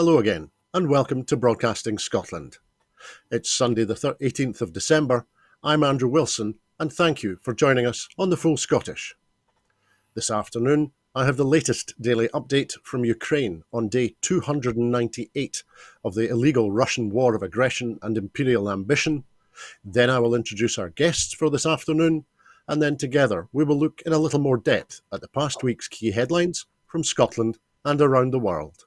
Hello again, and welcome to Broadcasting Scotland. It's Sunday the 18th of December. I'm Andrew Wilson, and thank you for joining us on the Full Scottish. This afternoon, I have the latest daily update from Ukraine on day 298 of the illegal Russian war of aggression and imperial ambition. Then I will introduce our guests for this afternoon, and then together we will look in a little more depth at the past week's key headlines from Scotland and around the world.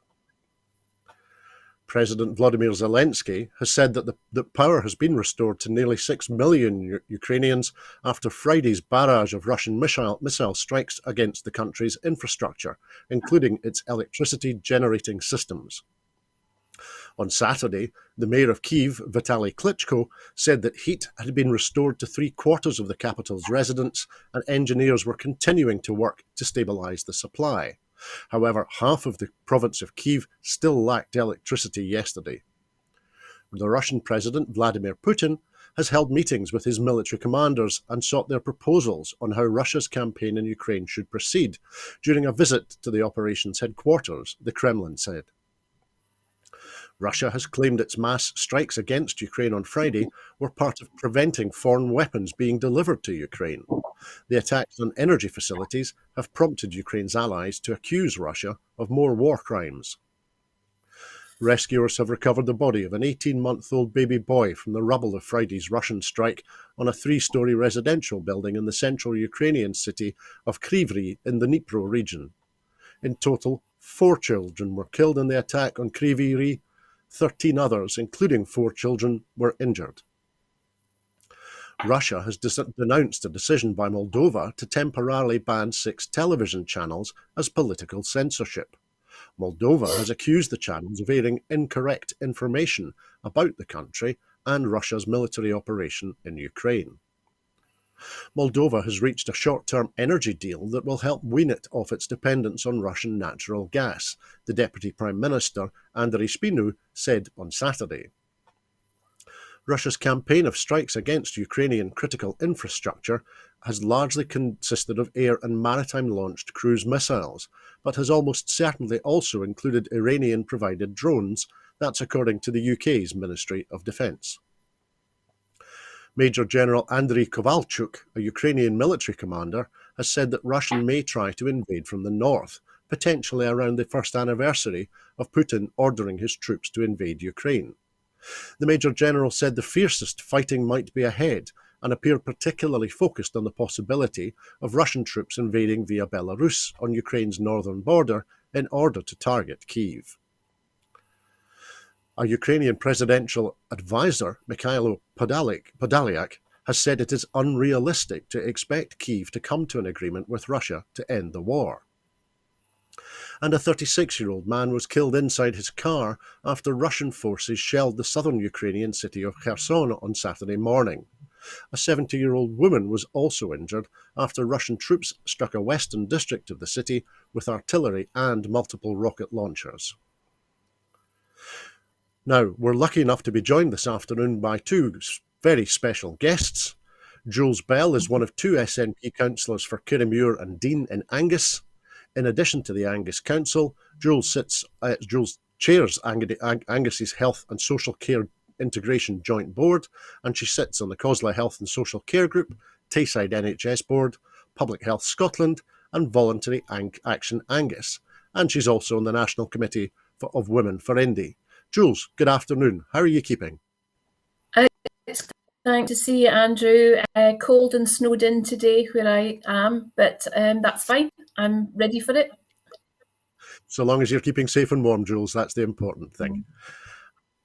President Volodymyr Zelensky has said that power has been restored to nearly 6 million Ukrainians after Friday's barrage of Russian missile strikes against the country's infrastructure, including its electricity generating systems. On Saturday, the mayor of Kyiv, Vitaly Klitschko, said that heat had been restored to 3/4 of the capital's residents and engineers were continuing to work to stabilise the supply. However, half of the province of Kyiv still lacked electricity yesterday. The Russian President Vladimir Putin has held meetings with his military commanders and sought their proposals on how Russia's campaign in Ukraine should proceed during a visit to the operations headquarters, the Kremlin said. Russia has claimed its mass strikes against Ukraine on Friday were part of preventing foreign weapons being delivered to Ukraine. The attacks on energy facilities have prompted Ukraine's allies to accuse Russia of more war crimes. Rescuers have recovered the body of an 18-month-old baby boy from the rubble of Friday's Russian strike on a 3-story residential building in the central Ukrainian city of Kryvyi in the Dnipro region. In total, 4 children were killed in the attack on Kryvyi. 13 others, including 4 children, were injured. Russia has denounced a decision by Moldova to temporarily ban 6 television channels as political censorship. Moldova has accused the channels of airing incorrect information about the country and Russia's military operation in Ukraine. Moldova has reached a short-term energy deal that will help wean it off its dependence on Russian natural gas, the Deputy Prime Minister, Andrei Spinu, said on Saturday. Russia's campaign of strikes against Ukrainian critical infrastructure has largely consisted of air and maritime-launched cruise missiles, but has almost certainly also included Iranian-provided drones. That's according to the UK's Ministry of Defence. Major General Andriy Kovalchuk, a Ukrainian military commander, has said that Russia may try to invade from the north, potentially around the first anniversary of Putin ordering his troops to invade Ukraine. The Major General said the fiercest fighting might be ahead and appeared particularly focused on the possibility of Russian troops invading via Belarus on Ukraine's northern border in order to target Kyiv. A Ukrainian presidential advisor, Mikhailo Podolyak, has said it is unrealistic to expect Kyiv to come to an agreement with Russia to end the war. And a 36-year-old man was killed inside his car after Russian forces shelled the southern Ukrainian city of Kherson on Saturday morning. A 70-year-old woman was also injured after Russian troops struck a western district of the city with artillery and multiple rocket launchers. Now, we're lucky enough to be joined this afternoon by 2 very special guests. Jools Bell is one of 2 SNP councillors for Kirriemuir and Dean in Angus. In addition to the Angus Council, Jools chairs Angus's Health and Social Care Integration Joint Board, and she sits on the Cllr Health and Social Care Group, Tayside NHS Board, Public Health Scotland, and Voluntary Action Angus. And she's also on the National Committee of Women for Indy. Jools, good afternoon. How are you keeping? It's nice to see you, Andrew. Cold and snowed in today where I am, but that's fine. I'm ready for it. So long as you're keeping safe and warm, Jools, that's the important thing.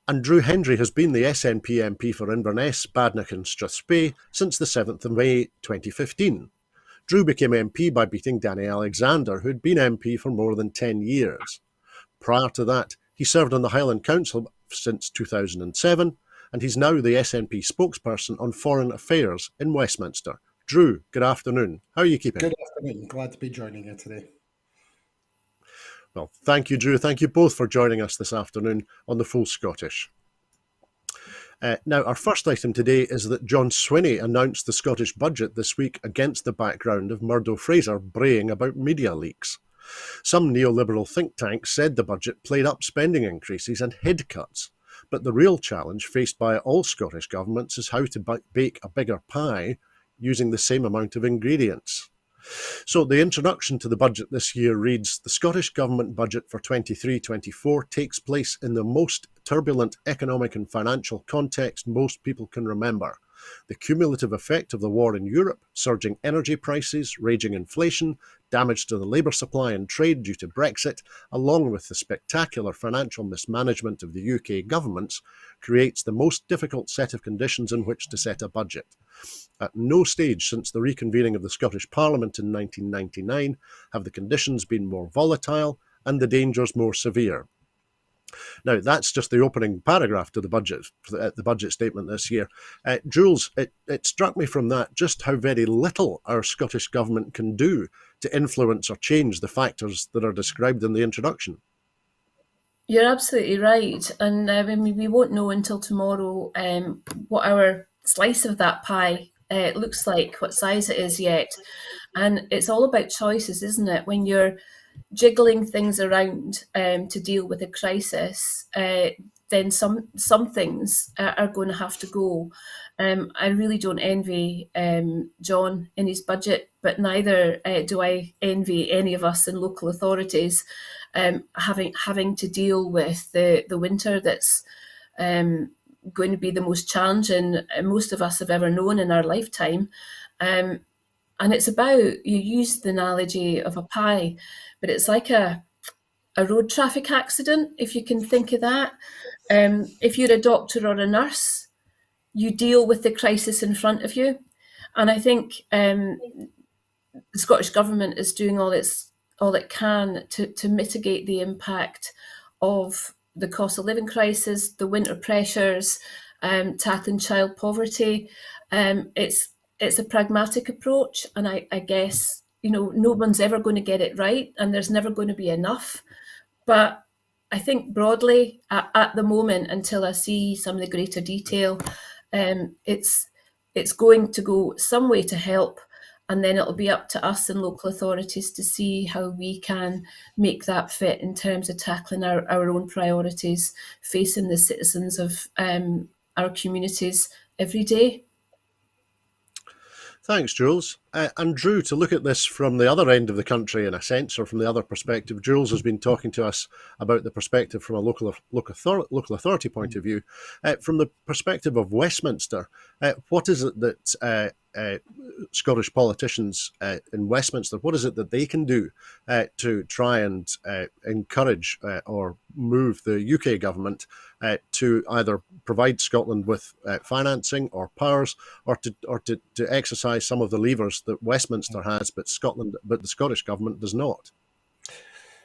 And Drew Hendry has been the SNP MP for Inverness, Badenoch and Strathspey since the 7th of May 2015. Drew became MP by beating Danny Alexander, who'd been MP for more than 10 years. Prior to that, he served on the Highland Council since 2007, and he's now the SNP spokesperson on Foreign Affairs in Westminster. Drew, good afternoon. How are you keeping? Good afternoon. Glad to be joining you today. Well, thank you, Drew. Thank you both for joining us this afternoon on the Full Scottish. Now, our first item today is that John Swinney announced the Scottish budget this week against the background of Murdo Fraser braying about media leaks. Some neoliberal think tanks said the budget played up spending increases and hid cuts. But the real challenge faced by all Scottish governments is how to bake a bigger pie using the same amount of ingredients. So the introduction to the budget this year reads, the Scottish Government budget for 23-24 takes place in the most turbulent economic and financial context most people can remember. The cumulative effect of the war in Europe, surging energy prices, raging inflation, damage to the labour supply and trade due to Brexit, along with the spectacular financial mismanagement of the UK governments, creates the most difficult set of conditions in which to set a budget. At no stage since the reconvening of the Scottish Parliament in 1999 have the conditions been more volatile and the dangers more severe. Now, that's just the opening paragraph to the budget statement this year. Jools, it struck me from that just how very little our Scottish Government can do to influence or change the factors that are described in the introduction. You're absolutely right. And we won't know until tomorrow what our slice of that pie looks like, what size it is yet. And it's all about choices, isn't it? When you're jiggling things around to deal with a crisis, then some things are going to have to go. I really don't envy John in his budget, but neither do I envy any of us in local authorities having to deal with the winter that's going to be the most challenging most of us have ever known in our lifetime. And it's about, you use the analogy of a pie, but it's like a road traffic accident, if you can think of that. If you're a doctor or a nurse, you deal with the crisis in front of you. And I think the Scottish Government is doing all it can to mitigate the impact of the cost of living crisis, the winter pressures, tackling child poverty. It's a pragmatic approach, and I guess, no one's ever going to get it right, and there's never going to be enough. But I think broadly, at the moment, until I see some of the greater detail, it's going to go some way to help, and then it'll be up to us and local authorities to see how we can make that fit in terms of tackling our own priorities, facing the citizens of our communities every day. Thanks, Jules. And Drew, to look at this from the other end of the country, in a sense, or from the other perspective, Jules has been talking to us about the perspective from a local authority point of view. From the perspective of Westminster, what is it that Scottish politicians in Westminster, what is it that they can do to try and encourage or move the UK government to either provide Scotland with financing or powers, or to exercise some of the levers that Westminster has, but the Scottish government does not?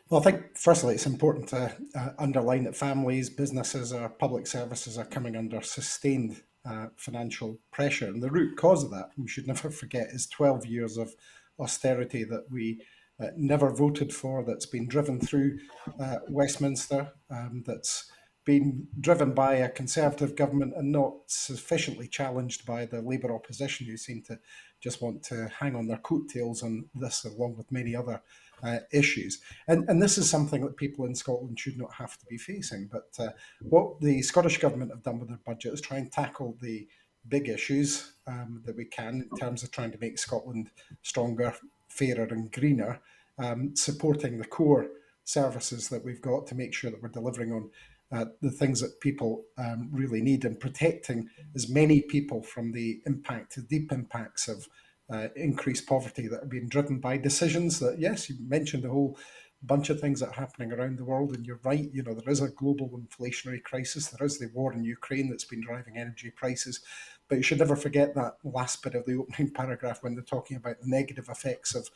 Well, I think firstly it's important to underline that families, businesses, or public services are coming under sustained financial pressure, and the root cause of that, we should never forget, is 12 years of austerity that we never voted for, that's been driven through Westminster, that's been driven by a Conservative government and not sufficiently challenged by the Labour opposition, who seem to just want to hang on their coattails on this, along with many other issues. And this is something that people in Scotland should not have to be facing. But what the Scottish Government have done with their budget is try and tackle the big issues that we can, in terms of trying to make Scotland stronger, fairer and greener, supporting the core services that we've got to make sure that we're delivering on the things that people really need, and protecting as many people from the deep impacts of increased poverty that are being driven by decisions that, yes, you mentioned a whole bunch of things that are happening around the world, and you're right, there is a global inflationary crisis, there is the war in Ukraine that's been driving energy prices, but you should never forget that last bit of the opening paragraph when they're talking about the negative effects of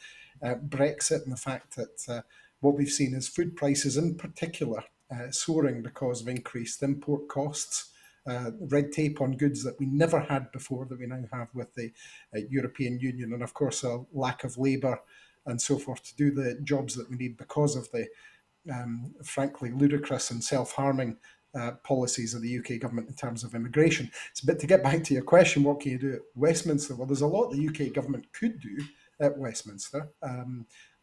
Brexit, and the fact that what we've seen is food prices in particular soaring because of increased import costs, red tape on goods that we never had before that we now have with the European Union, and of course a lack of labour and so forth to do the jobs that we need because of the frankly ludicrous and self-harming policies of the UK government in terms of immigration. But to get back to your question, what can you do at Westminster? Well, there's a lot the UK government could do at Westminster.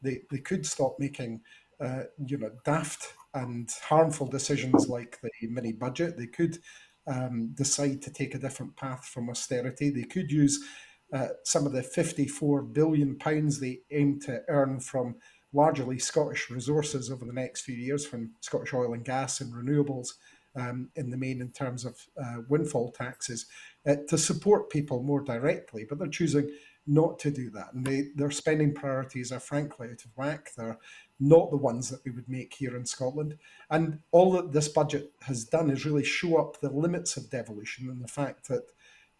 They could stop making daft and harmful decisions like the mini budget. They could decide to take a different path from austerity. They could use some of the £54 billion they aim to earn from largely Scottish resources over the next few years from Scottish oil and gas and renewables in the main in terms of windfall taxes to support people more directly, but they're choosing not to do that. And their spending priorities are frankly out of whack. They're not the ones that we would make here in Scotland. And all that this budget has done is really show up the limits of devolution and the fact that,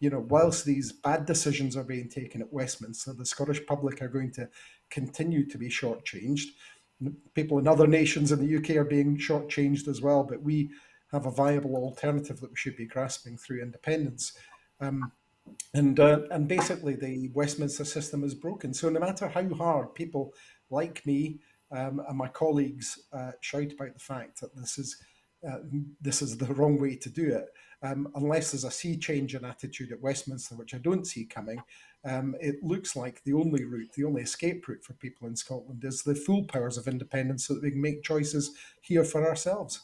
whilst these bad decisions are being taken at Westminster, the Scottish public are going to continue to be shortchanged. People in other nations in the UK are being shortchanged as well, but we have a viable alternative that we should be grasping through independence. And basically the Westminster system is broken. So no matter how hard people like me and my colleagues shout about the fact that this is the wrong way to do it, unless there's a sea change in attitude at Westminster, which I don't see coming, it looks like the only route, the only escape route for people in Scotland is the full powers of independence so that we can make choices here for ourselves.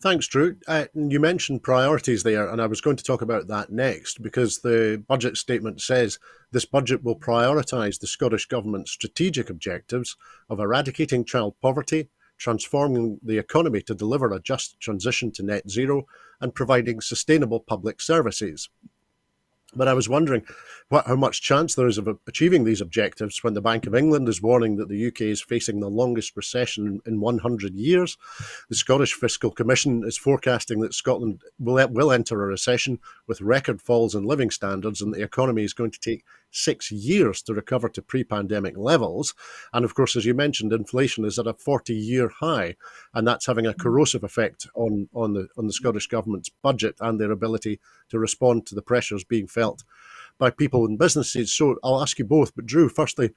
Thanks, Drew. You mentioned priorities there, and I was going to talk about that next, because the budget statement says this budget will prioritise the Scottish Government's strategic objectives of eradicating child poverty, transforming the economy to deliver a just transition to net zero, and providing sustainable public services. But I was wondering how much chance there is of achieving these objectives when the Bank of England is warning that the UK is facing the longest recession in 100 years. The Scottish Fiscal Commission is forecasting that Scotland will enter a recession with record falls in living standards, and the economy is going to take 6 years to recover to pre-pandemic levels. And of course, as you mentioned, inflation is at a 40-year high, and that's having a corrosive effect on the Scottish Government's budget and their ability to respond to the pressures being felt by people and businesses. So I'll ask you both, but Drew, firstly,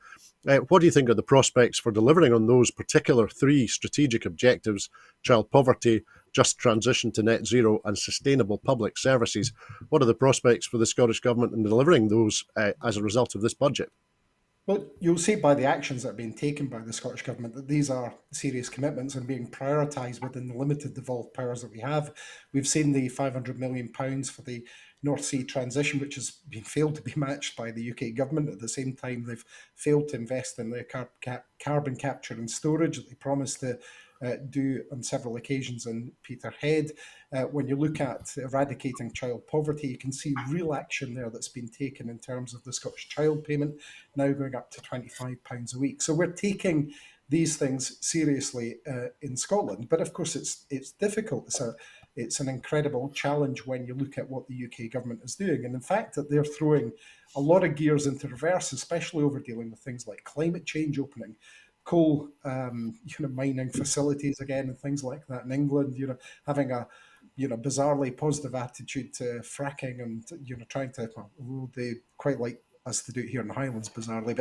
what do you think are the prospects for delivering on those particular three strategic objectives: child poverty, just transition to net zero, and sustainable public services? What are the prospects for the Scottish Government in delivering those as a result of this budget? Well, you'll see by the actions that are being taken by the Scottish Government that these are serious commitments and being prioritised within the limited devolved powers that we have. We've seen the £500 million for the North Sea transition, which has been failed to be matched by the UK government. At the same time, they've failed to invest in the carbon capture and storage that they promised to do on several occasions in Peterhead. When you look at eradicating child poverty, you can see real action there that's been taken in terms of the Scottish Child Payment, now going up to £25 a week. So we're taking these things seriously in Scotland. But of course, it's difficult. It's an incredible challenge when you look at what the UK government is doing. And in fact, that they're throwing a lot of gears into reverse, especially over dealing with things like climate change, opening coal mining facilities again and things like that in England, having a bizarrely positive attitude to fracking and trying to, although they quite like us to do it here in the Highlands bizarrely,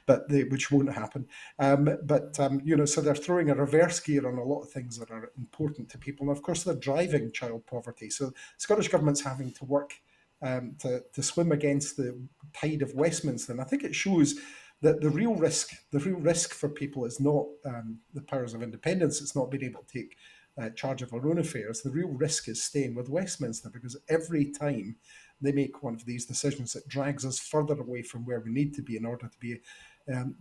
but which won't happen. So they're throwing a reverse gear on a lot of things that are important to people, and of course they're driving child poverty. So the Scottish Government's having to work to swim against the tide of Westminster, and I think it shows that the real risk for people is not the powers of independence. It's not being able to take charge of our own affairs. The real risk is staying with Westminster, because every time they make one of these decisions, it drags us further away from where we need to be in order to be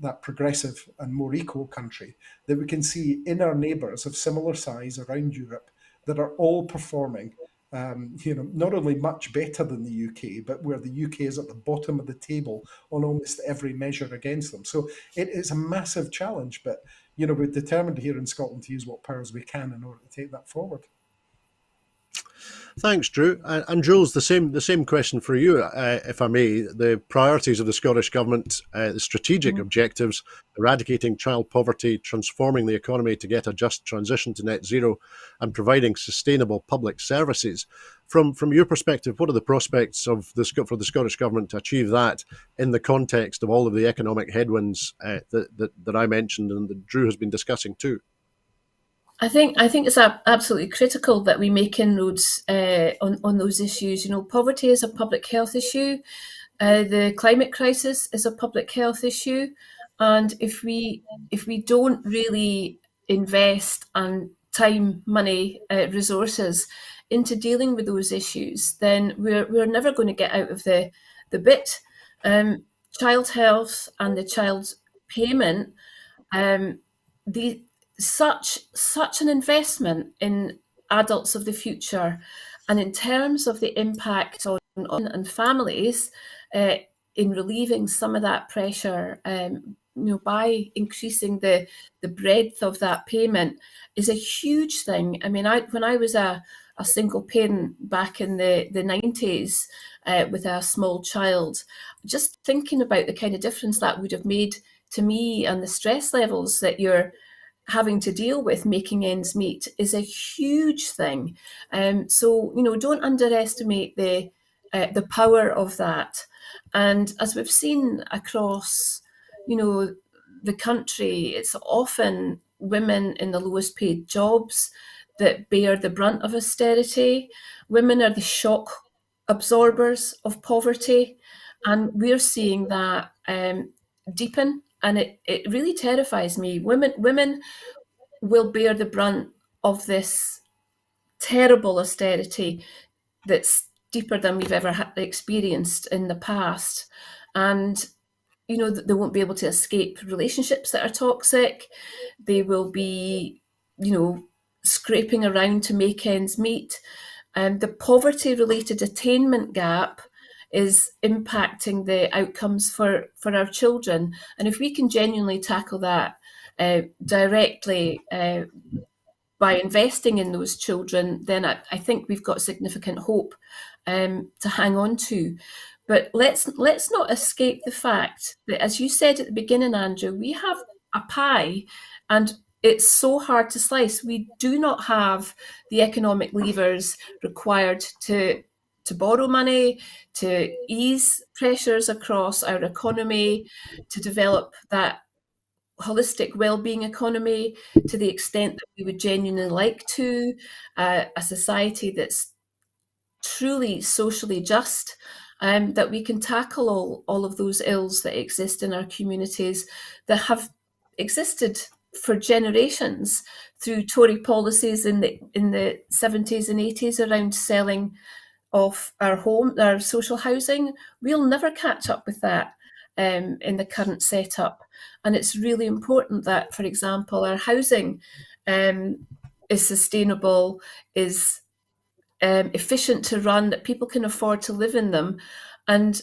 that progressive and more equal country that we can see in our neighbours of similar size around Europe that are all performing not only much better than the UK, but where the UK is at the bottom of the table on almost every measure against them. So it is a massive challenge, but we're determined here in Scotland to use what powers we can in order to take that forward. Thanks, Drew. And Jools, the same question for you, if I may. The priorities of the Scottish Government, the strategic objectives: eradicating child poverty, transforming the economy to get a just transition to net zero, and providing sustainable public services. From your perspective, what are the prospects for the Scottish Government to achieve that in the context of all of the economic headwinds that I mentioned and that Drew has been discussing too? I think it's absolutely critical that we make inroads on those issues. Poverty is a public health issue. The climate crisis is a public health issue. And if we don't really invest and time, money, resources into dealing with those issues, then we're never going to get out of the bit. Child health and the child payment, um, the such an investment in adults of the future, and in terms of the impact on and families, uh, in relieving some of that pressure, by increasing the breadth of that payment, is a huge thing. I mean, when I was a single parent back in the 90s, with a small child, just thinking about the kind of difference that would have made to me, and the stress levels that you're having to deal with making ends meet, is a huge thing. So don't underestimate the power of that. And as we've seen across, the country, it's often women in the lowest paid jobs that bear the brunt of austerity. Women are the shock absorbers of poverty, and we're seeing that deepen, and it really terrifies me. Women will bear the brunt of this terrible austerity that's deeper than we've ever experienced in the past. And they won't be able to escape relationships that are toxic. They will be, scraping around to make ends meet. The poverty related attainment gap is impacting the outcomes for our children. And if we can genuinely tackle that directly, by investing in those children, then I think we've got significant hope to hang on to. But let's not escape the fact that, as you said at the beginning, Andrew, we have a pie, and it's so hard to slice. We do not have the economic levers required to borrow money, to ease pressures across our economy, to develop that holistic well-being economy to the extent that we would genuinely like to, a society that's truly socially just, that we can tackle all of those ills that exist in our communities, that have existed for generations through Tory policies in the 70s and 80s around selling of our social housing. We'll never catch up with that in the current setup. And it's really important that, for example, our housing is sustainable, is efficient to run, that people can afford to live in them. And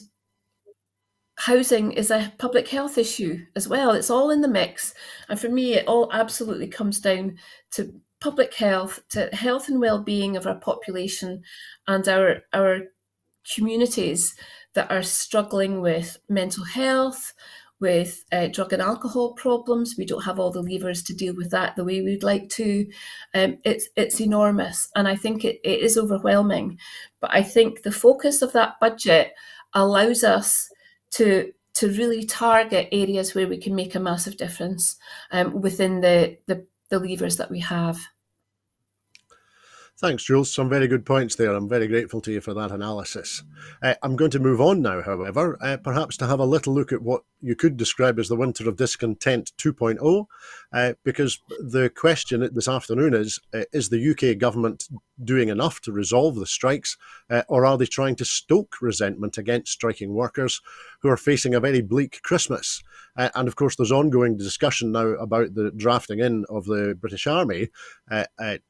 housing is a public health issue as well. It's all in the mix. And for me, it all absolutely comes down to public health, to health and well-being of our population and our communities that are struggling with mental health, with drug and alcohol problems. We don't have all the levers to deal with that the way we'd like to. It's enormous, and I think it is overwhelming. But I think the focus of that budget allows us to really target areas where we can make a massive difference within the levers that we have. Thanks, Jules. Some very good points there. I'm very grateful to you for that analysis. I'm going to move on now, however, perhaps to have a little look at what you could describe as the Winter of Discontent 2.0, because the question this afternoon is the UK government doing enough to resolve the strikes, or are they trying to stoke resentment against striking workers who are facing a very bleak Christmas? And of course, there's ongoing discussion now about the drafting in of the British Army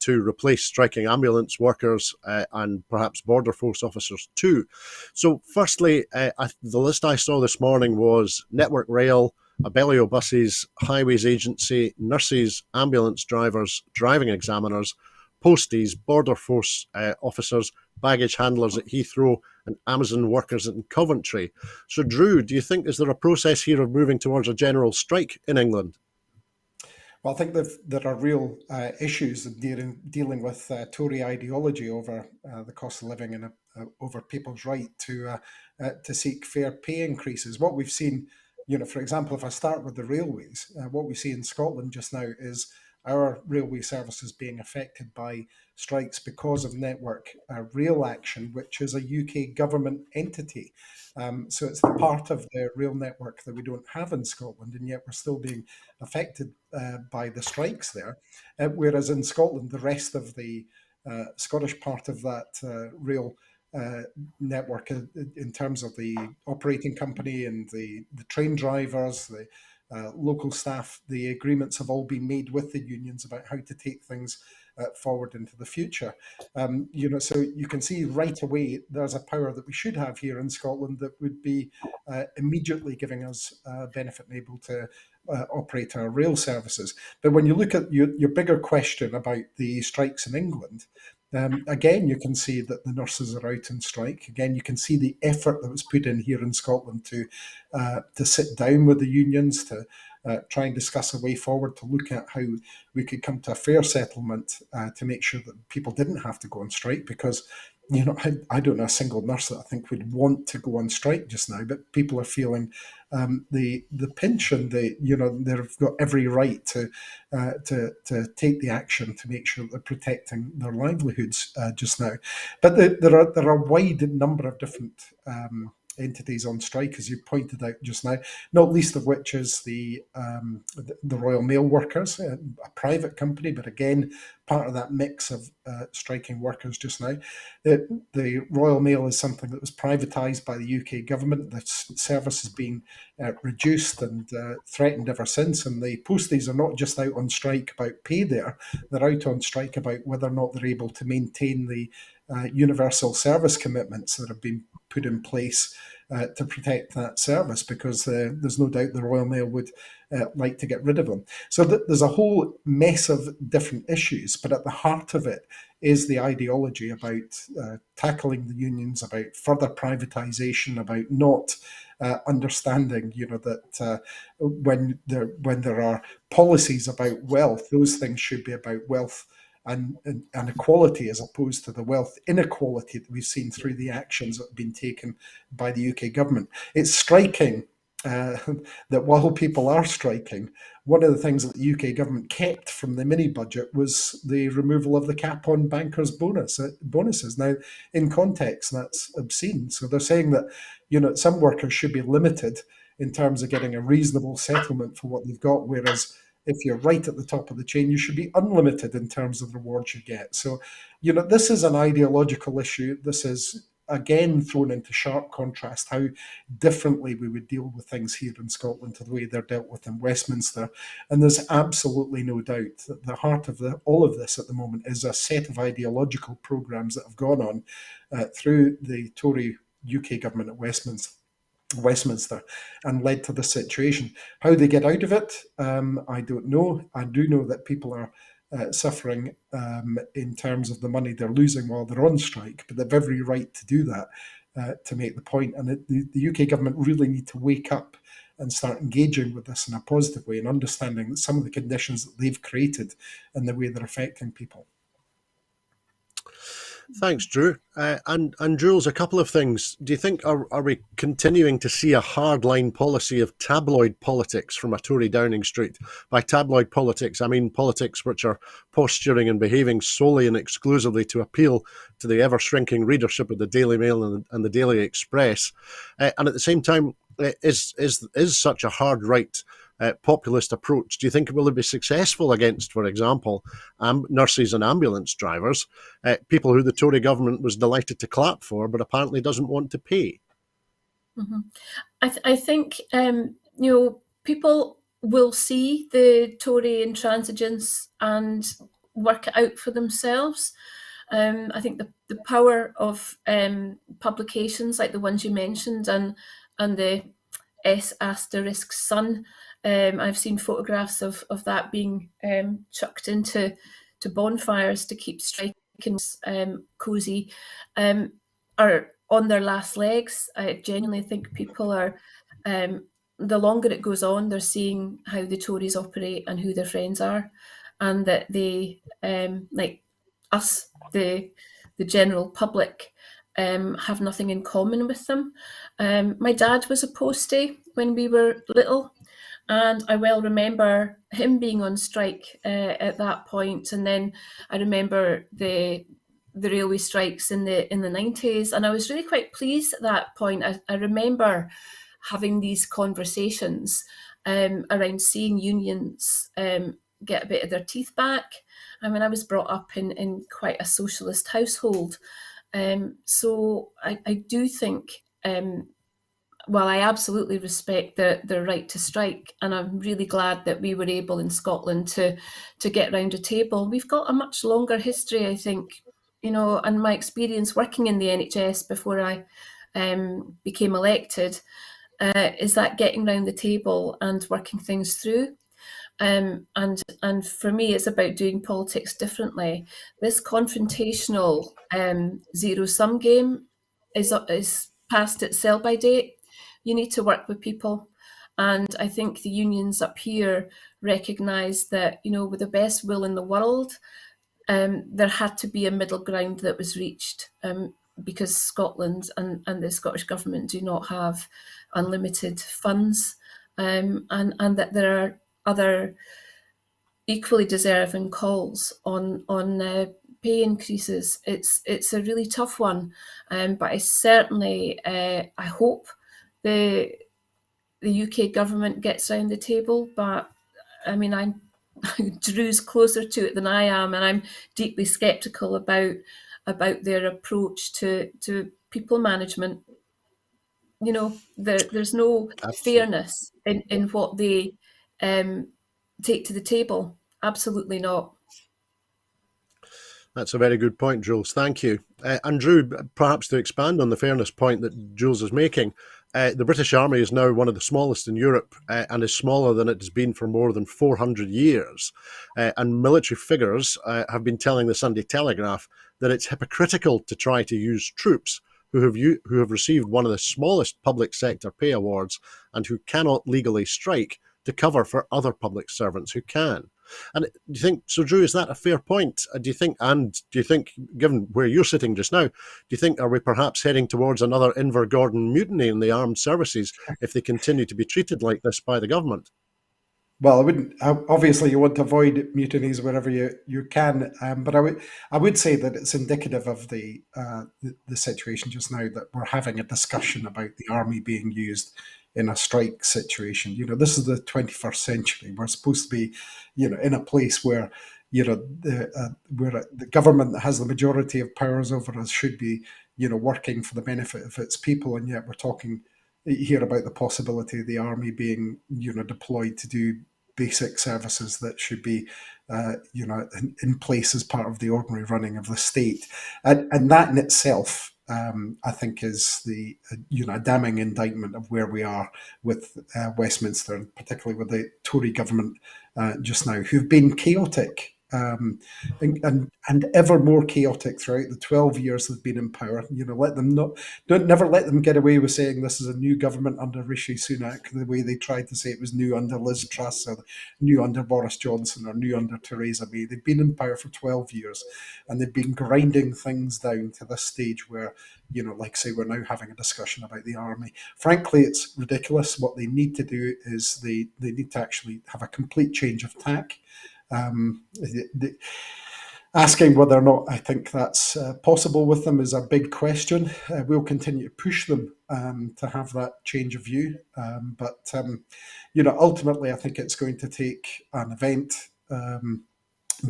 to replace striking ambulance workers and perhaps border force officers too. So firstly, the list I saw this morning was Network Rail, Abellio Buses, Highways Agency, nurses, ambulance drivers, driving examiners, posties, border force officers, baggage handlers at Heathrow, and Amazon workers in Coventry. So Drew, do you think, is there a process here of moving towards a general strike in England? Well, I think there are real issues in dealing with Tory ideology over the cost of living and over people's right to seek fair pay increases. What we've seen, for example, if I start with the railways, what we see in Scotland just now is our railway services being affected by strikes because of Network Rail Action, which is a UK government entity. So it's the part of the rail network that we don't have in Scotland, and yet we're still being affected by the strikes there. Whereas in Scotland, the rest of the Scottish part of that rail network, in terms of the operating company and the train drivers, the local staff, the agreements have all been made with the unions about how to take things forward into the future. So you can see right away there's a power that we should have here in Scotland that would be immediately giving us benefit and able to operate our rail services. But when you look at your bigger question about the strikes in England, again, you can see that the nurses are out on strike. Again, you can see the effort that was put in here in Scotland to sit down with the unions, to try and discuss a way forward, to look at how we could come to a fair settlement to make sure that people didn't have to go on strike. Because, I don't know a single nurse that I think would want to go on strike just now, but people are feeling the pinch, and they've got every right to take the action to make sure they're protecting their livelihoods just now. But there are a wide number of different entities on strike, as you pointed out just now, not least of which is the Royal Mail Workers, a private company, but again, part of that mix of striking workers just now. The Royal Mail is something that was privatised by the UK government. The service has been reduced and threatened ever since, and the posties are not just out on strike about pay there, they're out on strike about whether or not they're able to maintain the universal service commitments that have been put in place to protect that service, because there's no doubt the Royal Mail would like to get rid of them. So there's a whole mess of different issues, but at the heart of it is the ideology about tackling the unions, about further privatisation, about not understanding, that when there are policies about wealth, those things should be about wealth and equality, as opposed to the wealth inequality that we've seen through the actions that have been taken by the UK government. It's striking that while people are striking, one of the things that the UK government kept from the mini budget was the removal of the cap on bankers' bonuses. Now, in context, that's obscene. So they're saying that some workers should be limited in terms of getting a reasonable settlement for what they've got, whereas if you're right at the top of the chain, you should be unlimited in terms of the rewards you get. So, this is an ideological issue. This is, again, thrown into sharp contrast how differently we would deal with things here in Scotland to the way they're dealt with in Westminster. And there's absolutely no doubt that the heart of all of this at the moment is a set of ideological programmes that have gone on through the Tory UK government at Westminster and led to this situation. How they get out of it, I don't know. I do know that people are suffering in terms of the money they're losing while they're on strike, but they've every right to do that, to make the point. And the UK government really need to wake up and start engaging with this in a positive way and understanding that some of the conditions that they've created and the way they're affecting people. Thanks, Drew. And Jools, a couple of things. Do you think, are we continuing to see a hardline policy of tabloid politics from a Tory Downing Street? By tabloid politics, I mean politics which are posturing and behaving solely and exclusively to appeal to the ever-shrinking readership of the Daily Mail and the Daily Express. And at the same time, is such a hard right populist approach, do you think it will be successful against, for example, nurses and ambulance drivers, people who the Tory government was delighted to clap for, but apparently doesn't want to pay? Mm-hmm. I think, people will see the Tory intransigence and work it out for themselves. I think the power of publications like the ones you mentioned and the S*Sun. I've seen photographs of that being chucked into bonfires to keep striking cosy, are on their last legs. I genuinely think people are, the longer it goes on, they're seeing how the Tories operate and who their friends are, and that they, like us, the general public, have nothing in common with them. My dad was a postie when we were little, And I well remember him being on strike at that point, and then I remember the railway strikes in the 90s, and I was really quite pleased at that point. I remember having these conversations around seeing unions get a bit of their teeth back. I mean, I was brought up in quite a socialist household, so I do think. Well, I absolutely respect the right to strike, and I'm really glad that we were able in Scotland to get round a table. We've got a much longer history, I think, and my experience working in the NHS before I became elected is that getting round the table and working things through. And for me, it's about doing politics differently. This confrontational zero sum game is past its sell by date. You need to work with people, and I think the unions up here recognise that with the best will in the world, there had to be a middle ground that was reached. Because Scotland and the Scottish Government do not have unlimited funds, and that there are other equally deserving calls on pay increases. It's a really tough one, but I certainly I hope the UK government gets round the table. But I mean, Drew's closer to it than I am, and I'm deeply sceptical about their approach to people management. There's no Absolutely. fairness in what they take to the table. Absolutely not. That's a very good point, Jules. Thank you. And Drew, perhaps to expand on the fairness point that Jules is making, the British Army is now one of the smallest in Europe and is smaller than it has been for more than 400 years. And military figures have been telling the Sunday Telegraph that it's hypocritical to try to use troops who have received one of the smallest public sector pay awards and who cannot legally strike to cover for other public servants who can. And do you think so, Drew? Is that a fair point? Do you think, given where you're sitting just now, do you think are we perhaps heading towards another Invergordon mutiny in the armed services if they continue to be treated like this by the government? Well, I wouldn't. Obviously, you want to avoid mutinies wherever you can, but I would say that it's indicative of the situation just now that we're having a discussion about the army being used in a strike situation. This is the 21st century. We're supposed to be, in a place where where the government that has the majority of powers over us should be, working for the benefit of its people, and yet we're talking here about the possibility of the army being, deployed to do basic services that should be, in place as part of the ordinary running of the state, and that in itself, I think, is the a damning indictment of where we are with Westminster, and particularly with the Tory government just now, who've been chaotic. And ever more chaotic throughout the 12 years they've been in power. Never let them get away with saying this is a new government under Rishi Sunak, the way they tried to say it was new under Liz Truss or new under Boris Johnson or new under Theresa May. They've been in power for 12 years and they've been grinding things down to this stage where, like say, we're now having a discussion about the army. Frankly, it's ridiculous. What they need to do is they need to actually have a complete change of tack. Asking whether or not I think that's possible with them is a big question. We'll continue to push them to have that change of view, but ultimately I think it's going to take an event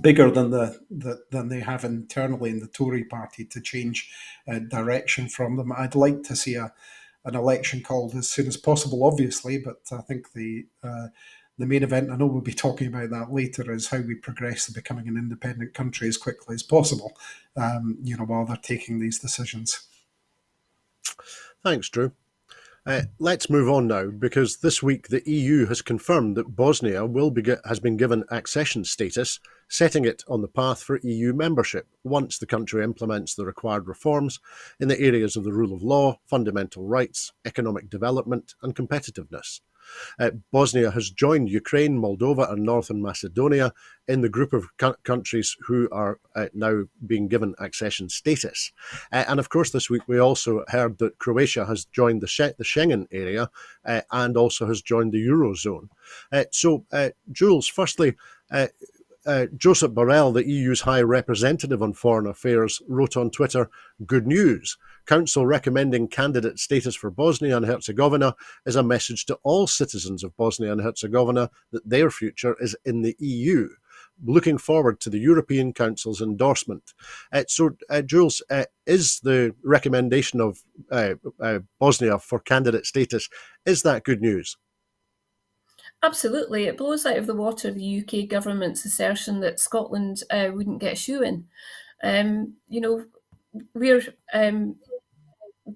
bigger than they have internally in the Tory party to change direction from them. I'd like to see an election called as soon as possible, obviously, but I think the main event, I know we'll be talking about that later, is how we progress to becoming an independent country as quickly as possible, while they're taking these decisions. Thanks, Drew. Let's move on now, because this week the EU has confirmed that Bosnia has been given accession status, setting it on the path for EU membership once the country implements the required reforms in the areas of the rule of law, fundamental rights, economic development and competitiveness. Bosnia has joined Ukraine, Moldova and Northern Macedonia in the group of countries who are now being given accession status. And of course, this week we also heard that Croatia has joined the Schengen area and also has joined the Eurozone. So, Jools, firstly, Josep Borrell, the EU's High Representative on Foreign Affairs, wrote on Twitter, "Good news. Council recommending candidate status for Bosnia and Herzegovina is a message to all citizens of Bosnia and Herzegovina that their future is in the EU. Looking forward to the European Council's endorsement." So, Jules, is the recommendation of Bosnia for candidate status, is that good news? Absolutely. It blows out of the water the UK government's assertion that Scotland wouldn't get a shoe-in. We're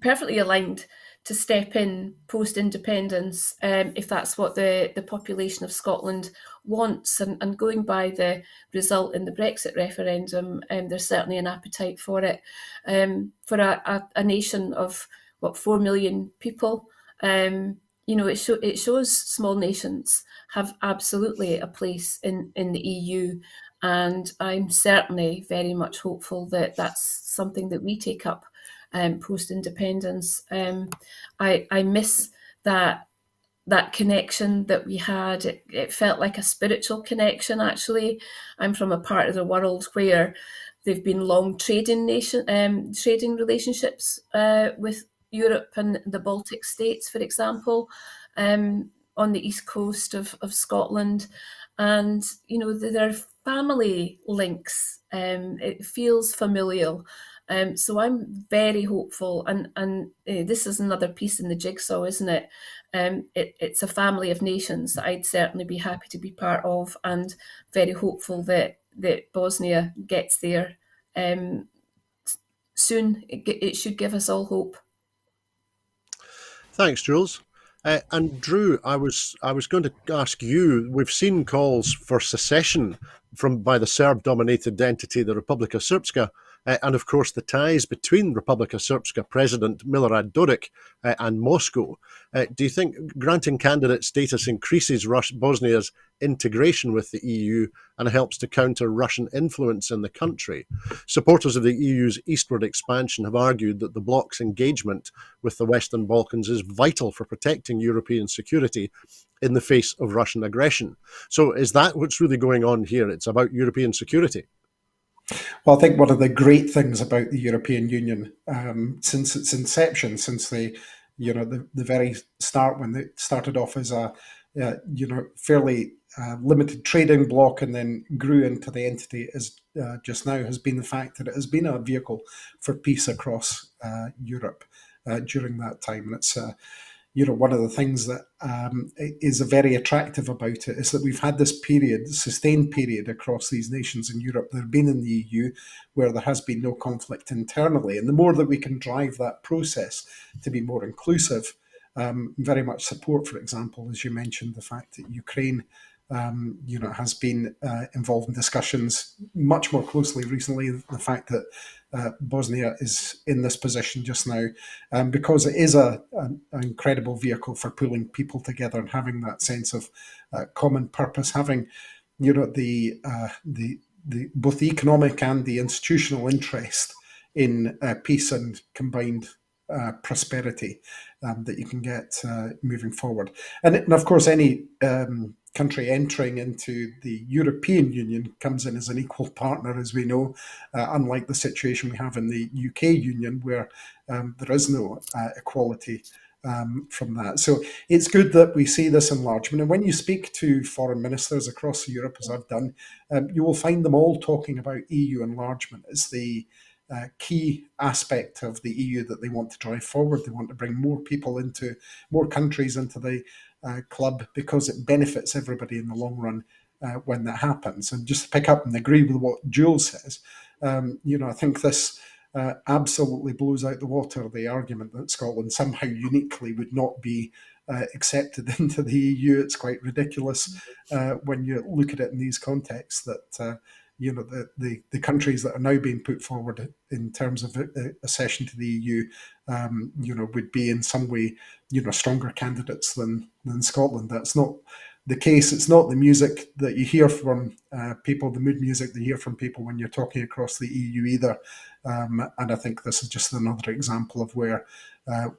perfectly aligned to step in post-independence if that's what the population of Scotland wants. And going by the result in the Brexit referendum, there's certainly an appetite for it. For a nation of, 4 million people, it shows small nations have absolutely a place in the EU. And I'm certainly very much hopeful that that's something that we take up post-independence. I miss that connection that we had. It felt like a spiritual connection, actually. I'm from a part of the world where there've been long trading relationships with Europe and the Baltic states, for example, on the east coast of Scotland. And, there are family links. It feels familial. So I'm very hopeful, and this is another piece in the jigsaw, isn't it? It's a family of nations that I'd certainly be happy to be part of, and very hopeful that Bosnia gets there soon. It should give us all hope. Thanks, Jules. And Drew, I was going to ask you, we've seen calls for secession by the Serb-dominated entity, the Republika Srpska, and of course the ties between Republika Srpska President Milorad Dodik and Moscow. Do you think granting candidate status increases Bosnia's integration with the EU and helps to counter Russian influence in the country? Supporters of the EU's eastward expansion have argued that the bloc's engagement with the Western Balkans is vital for protecting European security in the face of Russian aggression. So is that what's really going on here? It's about European security. Well, I think one of the great things about the European Union, since its inception, since the very start, when they started off as a fairly limited trading bloc and then grew into the entity as just now, has been the fact that it has been a vehicle for peace across Europe during that time. And it's one of the things that is very attractive about it is that we've had this sustained period across these nations in Europe that have been in the EU where there has been no conflict internally. And the more that we can drive that process to be more inclusive, very much support, for example, as you mentioned, the fact that Ukraine has been involved in discussions much more closely recently. The fact that Bosnia is in this position just now, because it is an incredible vehicle for pulling people together and having that sense of common purpose, having the both the economic and the institutional interest in peace and combined prosperity that you can get moving forward. And of course, any country entering into the European Union comes in as an equal partner, as we know, unlike the situation we have in the UK Union, where there is no equality from that. So it's good that we see this enlargement. And when you speak to foreign ministers across Europe, as I've done, you will find them all talking about EU enlargement as the key aspect of the EU that they want to drive forward. They want to bring more countries into the club because it benefits everybody in the long run when that happens. And just to pick up and agree with what Jules says, I think this absolutely blows out the water the argument that Scotland somehow uniquely would not be accepted into the EU. It's quite ridiculous when you look at it in these contexts that the countries that are now being put forward in terms of accession to the EU, would be in some way, stronger candidates than Scotland. That's not the case. It's not the music that you hear from people, the mood music that you hear from people when you're talking across the EU either. And I think this is just another example of where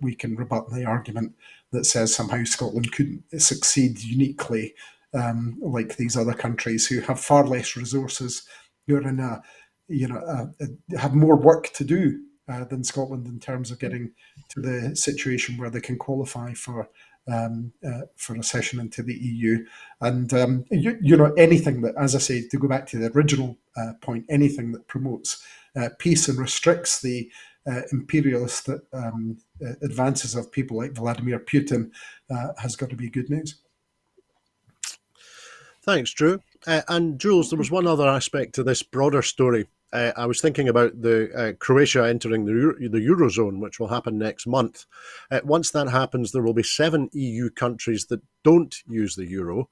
we can rebut the argument that says somehow Scotland couldn't succeed uniquely like these other countries who have far less resources, who are in have more work to do than Scotland in terms of getting to the situation where they can qualify for accession into the EU. And anything that, as I say, to go back to the original point, anything that promotes peace and restricts the imperialist advances of people like Vladimir Putin has got to be good news. Thanks, Drew. And Jools, there was one other aspect to this broader story. I was thinking about the Croatia entering the Eurozone, which will happen next month. Once that happens, there will be 7 EU countries that don't use the euro: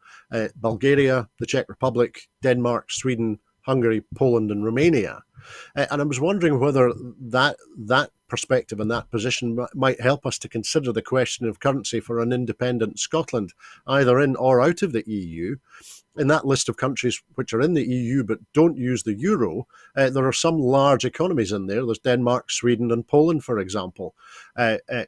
Bulgaria, the Czech Republic, Denmark, Sweden, Hungary, Poland, and Romania. And I was wondering whether that perspective and that position might help us to consider the question of currency for an independent Scotland, either in or out of the EU. In that list of countries which are in the EU but don't use the euro, there are some large economies in there. There's Denmark, Sweden, and Poland, for example.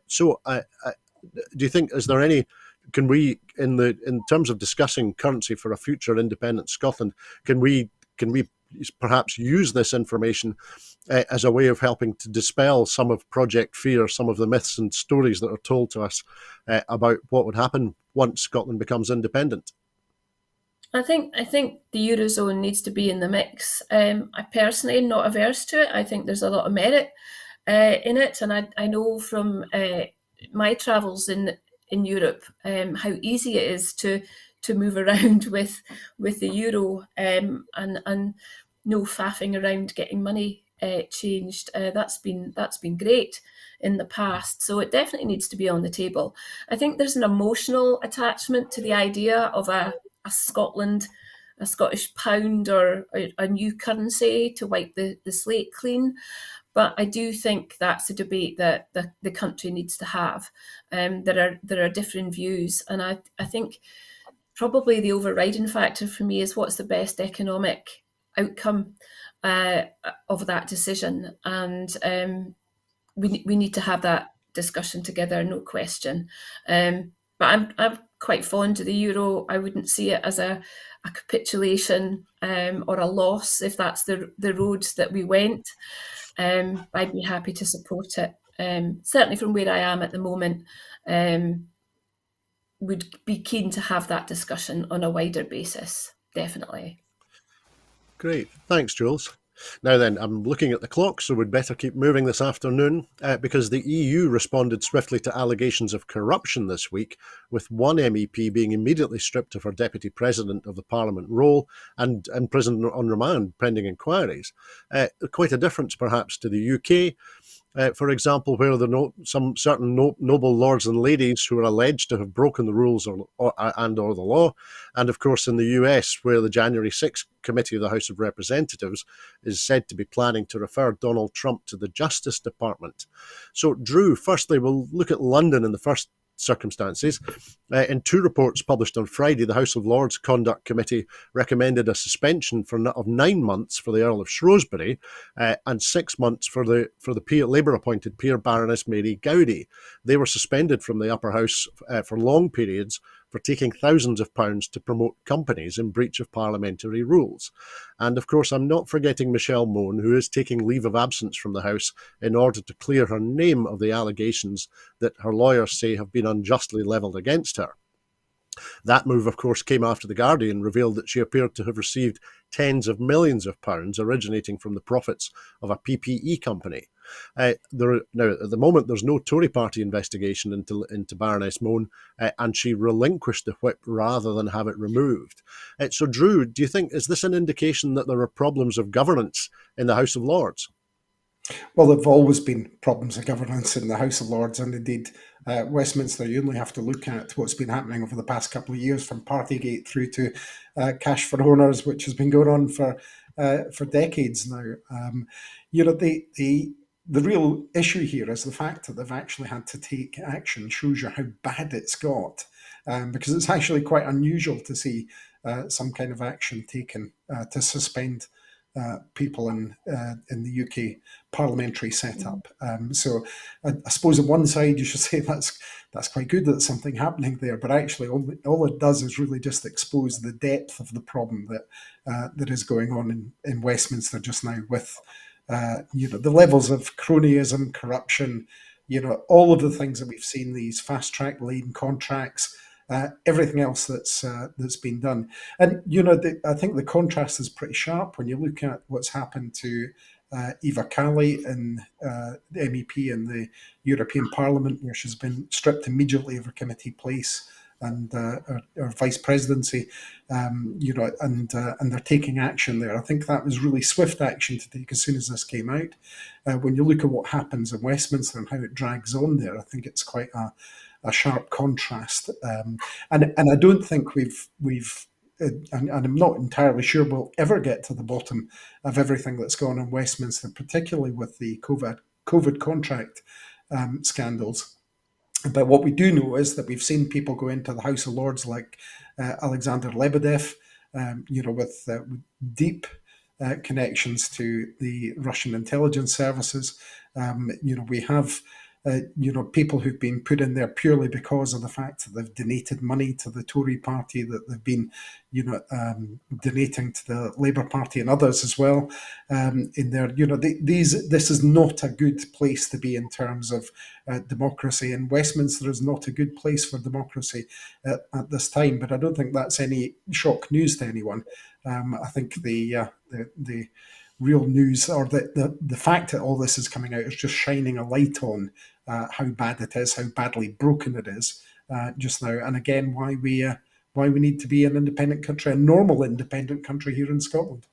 So, do you think, is there any? Can we, in terms of discussing currency for a future independent Scotland, can we perhaps use this information as a way of helping to dispel some of Project Fear, some of the myths and stories that are told to us about what would happen once Scotland becomes independent? I think the Eurozone needs to be in the mix. I personally am not averse to it. I think there's a lot of merit in it, and I know from my travels in Europe how easy it is to move around with the euro, and no faffing around getting money changed. That's been great in the past, so it definitely needs to be on the table. I think there's an emotional attachment to the idea of a Scotland, a Scottish pound, or a new currency to wipe the slate clean. But I do think that's a debate that the country needs to have. There are different views, and I think probably the overriding factor for me is what's the best economic outcome of that decision, and we need to have that discussion together, no question. But I'm quite fond of the euro. I wouldn't see it as a capitulation or a loss if that's the road that we went. I'd be happy to support it. Certainly from where I am at the moment, would be keen to have that discussion on a wider basis, definitely. Great. Thanks, Jules. Now then, I'm looking at the clock, so we'd better keep moving this afternoon because the EU responded swiftly to allegations of corruption this week, with one MEP being immediately stripped of her deputy president of the Parliament role and imprisoned on remand pending inquiries. Quite a difference, perhaps, to the UK. For example, where some certain noble lords and ladies who are alleged to have broken the rules or the law, and of course in the US, where the January 6th committee of the House of Representatives is said to be planning to refer Donald Trump to the Justice Department. So, Drew, firstly, we'll look at London in the first circumstances. In 2 reports published on Friday, the House of Lords Conduct Committee recommended a suspension of 9 months for the Earl of Shrewsbury and 6 months for the Labour-appointed peer Baroness Mary Gowdy. They were suspended from the upper house for long periods for taking thousands of pounds to promote companies in breach of parliamentary rules. And of course, I'm not forgetting Michelle Mone, who is taking leave of absence from the House in order to clear her name of the allegations that her lawyers say have been unjustly levelled against her. That move, of course, came after The Guardian revealed that she appeared to have received tens of millions of pounds originating from the profits of a PPE company. Now, at the moment, there's no Tory party investigation into Baroness Mone, and she relinquished the whip rather than have it removed. So, Drew, do you think, is this an indication that there are problems of governance in the House of Lords? Well, there have always been problems of governance in the House of Lords, and indeed Westminster. You only have to look at what's been happening over the past couple of years, from Partygate through to Cash for Owners, which has been going on for for decades now. The real issue here is the fact that they've actually had to take action shows you how bad it's got, because it's actually quite unusual to see some kind of action taken to suspend people in the UK parliamentary setup. So I suppose on one side you should say that's quite good that there's something happening there, but actually all it does is really just expose the depth of the problem that is going on in Westminster just now with the levels of cronyism, corruption, all of the things that we've seen, these fast track lane contracts, everything else that's been done. And I think the contrast is pretty sharp when you look at what's happened to Eva Kaili, the MEP in the European Parliament, where she's been stripped immediately of her committee place and her vice presidency, and they're taking action there. I think that was really swift action to take as soon as this came out. When you look at what happens in Westminster and how it drags on there, I think it's quite a sharp contrast. And I don't think we've and I'm not entirely sure we'll ever get to the bottom of everything that's gone on in Westminster, particularly with the COVID contract scandals. But what we do know is that we've seen people go into the House of Lords like Alexander Lebedev, with deep connections to the Russian intelligence services. We have people who've been put in there purely because of the fact that they've donated money to the Tory party, that they've been, donating to the Labour Party and others as well. In there, this is not a good place to be in terms of democracy, and Westminster is not a good place for democracy at this time. But I don't think that's any shock news to anyone. I think the real news, or the fact that all this is coming out, is just shining a light on how bad it is, how badly broken it is just now, and again why we need to be an independent country, a normal independent country here in Scotland.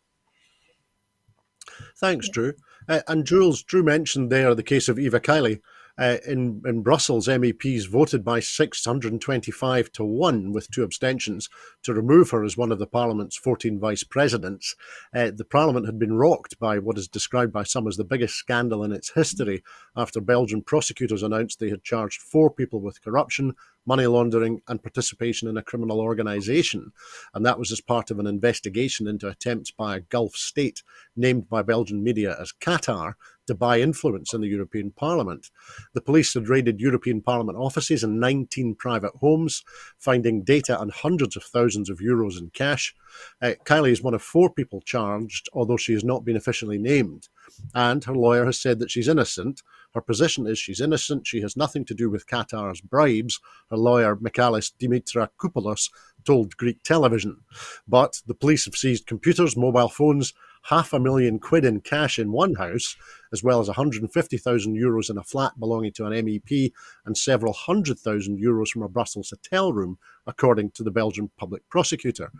Thanks, Drew. And Jools, Drew mentioned there the case of Eva Kaili. In Brussels, MEPs voted by 625 to 1 with 2 abstentions to remove her as one of the Parliament's 14 vice presidents. The Parliament had been rocked by what is described by some as the biggest scandal in its history after Belgian prosecutors announced they had charged 4 people with corruption, money laundering and participation in a criminal organisation. And that was as part of an investigation into attempts by a Gulf state named by Belgian media as Qatar to buy influence in the European Parliament. The police had raided European Parliament offices and 19 private homes, finding data and hundreds of thousands of euros in cash. Kaili is one of 4 people charged, although she has not been officially named. And her lawyer has said that she's innocent. Her position is she's innocent. She has nothing to do with Qatar's bribes, her lawyer Michalis Dimitrakopoulos told Greek television. But the police have seized computers, mobile phones, £500,000 in cash in one house, as well as 150,000 euros in a flat belonging to an MEP and several €100,000 from a Brussels hotel room, according to the Belgian public prosecutor.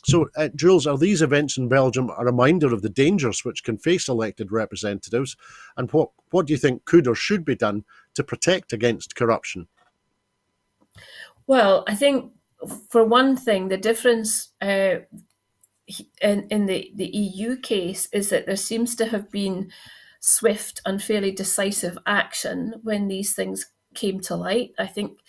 So, Jools, are these events in Belgium a reminder of the dangers which can face elected representatives, and what do you think could or should be done to protect against corruption? Well, I think, for one thing, the difference in the EU case is that there seems to have been swift and fairly decisive action when these things came to light. I think,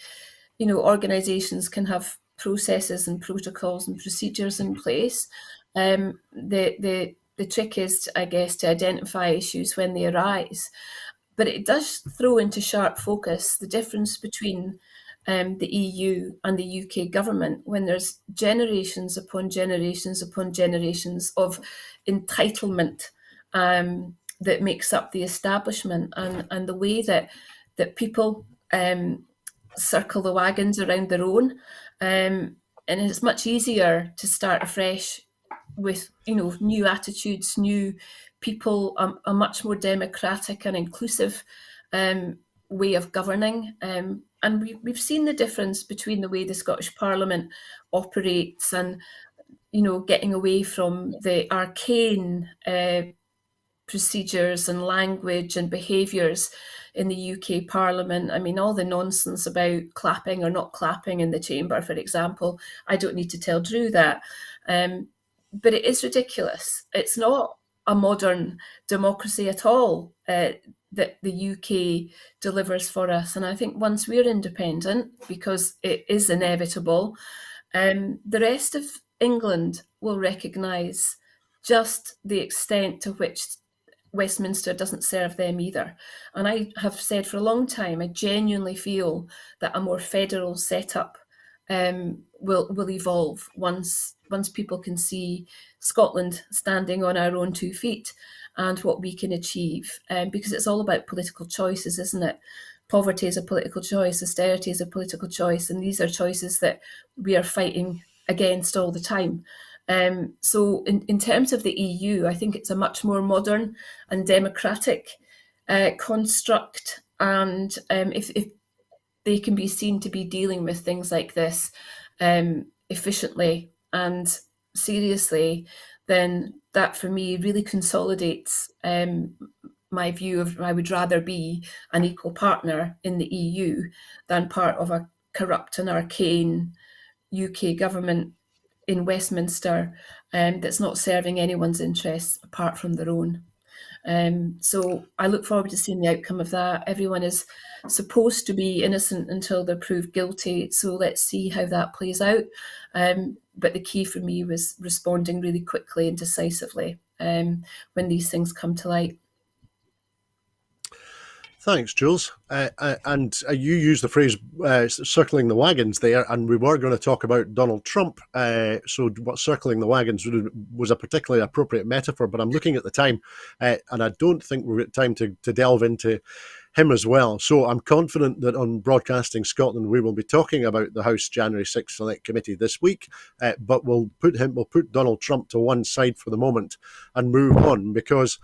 organisations can have processes and protocols and procedures in place. The trick is, I guess, to identify issues when they arise. But it does throw into sharp focus the difference between the EU and the UK government when there's generations upon generations upon generations of entitlement that makes up the establishment, and the way that people circle the wagons around their own. And it's much easier to start afresh with, new attitudes, new people, a much more democratic and inclusive way of governing. And we've seen the difference between the way the Scottish Parliament operates and, getting away from the arcane procedures and language and behaviours in the UK Parliament. I mean, all the nonsense about clapping or not clapping in the chamber, for example, I don't need to tell Drew that. but it is ridiculous. It's not a modern democracy at all that the UK delivers for us. And I think once we're independent, because it is inevitable, the rest of England will recognise just the extent to which Westminster doesn't serve them either. And I have said for a long time, I genuinely feel that a more federal setup will evolve once people can see Scotland standing on our own 2 feet and what we can achieve. Because it's all about political choices, isn't it? Poverty is a political choice, austerity is a political choice, and these are choices that we are fighting against all the time. So in terms of the EU, I think it's a much more modern and democratic construct. And if they can be seen to be dealing with things like this efficiently and seriously, then that for me really consolidates my view of I would rather be an equal partner in the EU than part of a corrupt and arcane UK government in Westminster that's not serving anyone's interests apart from their own. So I look forward to seeing the outcome of that. Everyone is supposed to be innocent until they're proved guilty. So let's see how that plays out. But the key for me was responding really quickly and decisively when these things come to light. Thanks, Jules. And you used the phrase circling the wagons there, and we were going to talk about Donald Trump. So what circling the wagons was a particularly appropriate metaphor, but I'm looking at the time, and I don't think we've got time to delve into him as well. So I'm confident that on Broadcasting Scotland, we will be talking about the House January 6th Select Committee this week, but we'll put Donald Trump to one side for the moment and move on, because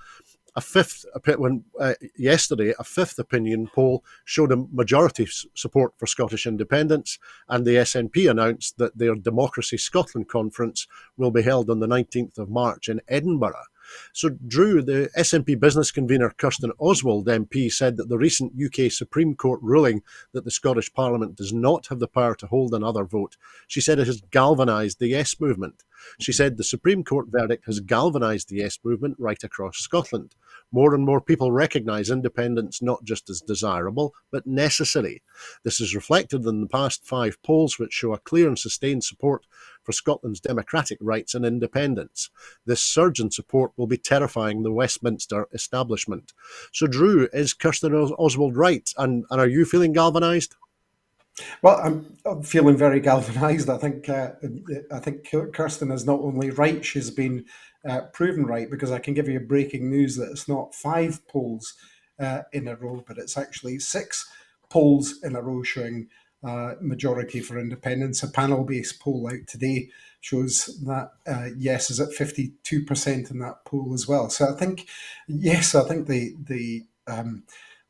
yesterday, a fifth opinion poll showed a majority support for Scottish independence, and the SNP announced that their Democracy Scotland conference will be held on the 19th of March in Edinburgh. So, Drew, the SNP business convener Kirsten Oswald MP said that the recent UK Supreme Court ruling that the Scottish Parliament does not have the power to hold another vote, she said it has galvanised the Yes movement. She said the Supreme Court verdict has galvanised the Yes movement right across Scotland. More and more people recognise independence not just as desirable, but necessary. This is reflected in the past 5 polls, which show a clear and sustained support for Scotland's democratic rights and independence. This surge in support will be terrifying the Westminster establishment. So, Drew, is Kirsten Oswald right? And are you feeling galvanised? Well, I'm feeling very galvanised. I think Kirsten is not only right; she's been proven right, because I can give you breaking news that it's not 5 polls in a row, but it's actually 6 polls in a row showing majority for independence. A panel-based poll out today shows that Yes is at 52% in that poll as well. So I think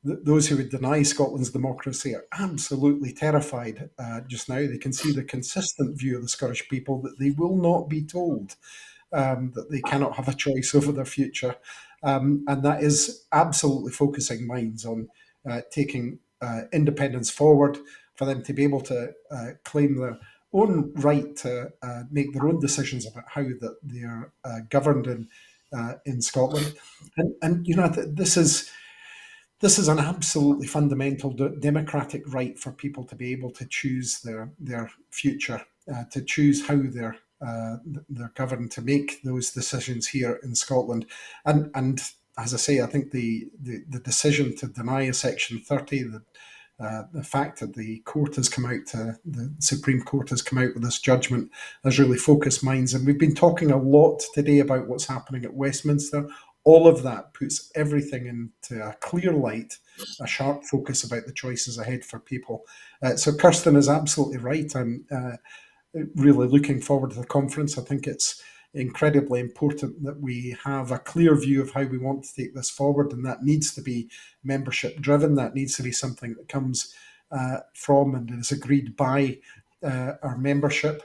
those who would deny Scotland's democracy are absolutely terrified just now. They can see the consistent view of the Scottish people that they will not be told that they cannot have a choice over their future. And that is absolutely focusing minds on taking independence forward, for them to be able to claim their own right to make their own decisions about how that they are governed in Scotland. And you know, this is an absolutely fundamental democratic right for people to be able to choose their future, to choose how they're governed, to make those decisions here in Scotland. And as I say, I think the decision to deny a Section 30, the fact that the Supreme Court has come out with this judgment has really focused minds. And we've been talking a lot today about what's happening at Westminster. All of that puts everything into a clear light, a sharp focus about the choices ahead for people. So Kirsten is absolutely right. I'm really looking forward to the conference. I think it's incredibly important that we have a clear view of how we want to take this forward, and that needs to be membership driven. That needs to be something that comes from and is agreed by our membership.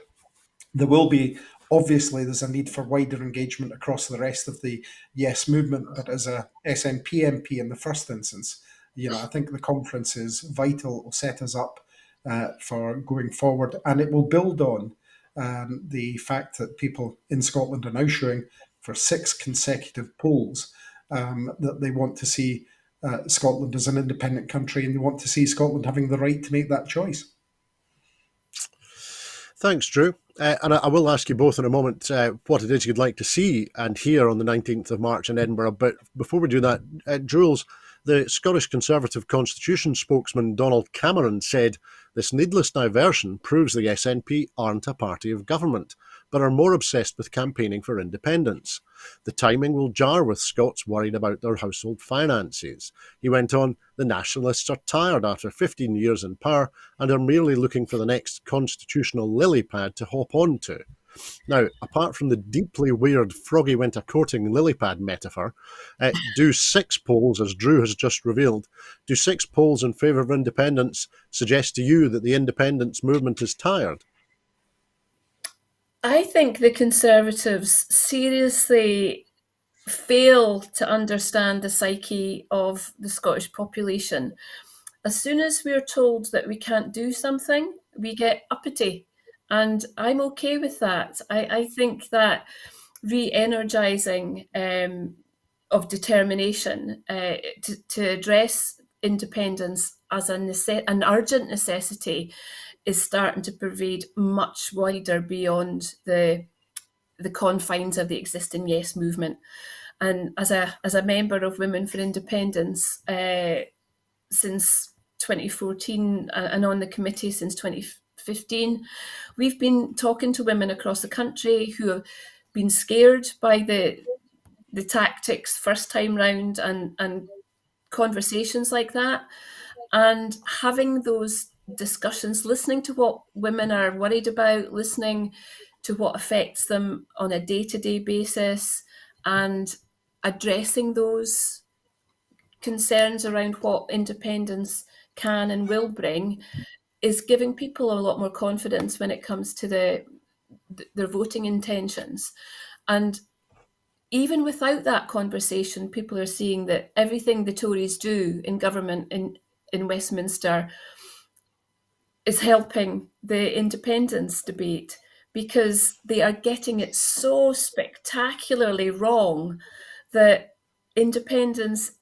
There will be, obviously, there's a need for wider engagement across the rest of the Yes movement, but as a SNP MP in the first instance, I think the conference is vital. It will set us up for going forward, and it will build on the fact that people in Scotland are now showing for 6 consecutive polls that they want to see Scotland as an independent country, and they want to see Scotland having the right to make that choice. Thanks, Drew. And I will ask you both in a moment what it is you'd like to see and hear on the 19th of March in Edinburgh. But before we do that, Jools, the Scottish Conservative Constitution spokesman Donald Cameron said this needless diversion proves the SNP aren't a party of government, but are more obsessed with campaigning for independence. The timing will jar with Scots worried about their household finances. He went on, the Nationalists are tired after 15 years in power and are merely looking for the next constitutional lily pad to hop onto. Now, apart from the deeply weird froggy winter courting lily pad metaphor, do 6 polls, as Drew has just revealed, do 6 polls in favour of independence suggest to you that the independence movement is tired? I think the Conservatives seriously fail to understand the psyche of the Scottish population. As soon as we're told that we can't do something, we get uppity. And I'm okay with that. I think that re-energising of determination to address independence as an urgent necessity is starting to pervade much wider beyond the confines of the existing Yes movement. And as a member of Women for Independence since 2014 and on the committee since 2015, we've been talking to women across the country who have been scared by the tactics first time round and conversations like that, and having those discussions, listening to what women are worried about, listening to what affects them on a day-to-day basis, and addressing those concerns around what independence can and will bring is giving people a lot more confidence when it comes to their voting intentions. And even without that conversation, people are seeing that everything the Tories do in government in Westminster is helping the independence debate, because they are getting it so spectacularly wrong that independence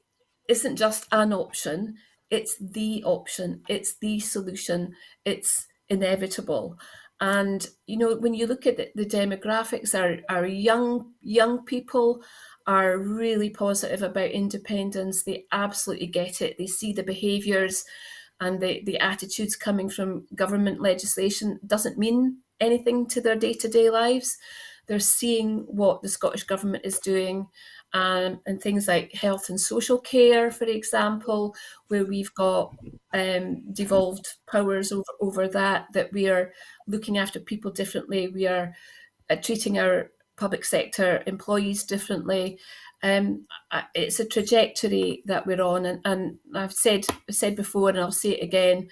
isn't just an option, it's the option, it's the solution, it's inevitable. And when you look at the demographics, our young people are really positive about independence. They absolutely get it. They see the behaviours and the attitudes coming from government legislation doesn't mean anything to their day-to-day lives. They're seeing what the Scottish Government is doing, and things like health and social care, for example, where we've got devolved powers over that we are looking after people differently. We are treating our public sector employees differently. It's a trajectory that we're on, and I've said before, and I'll say it again.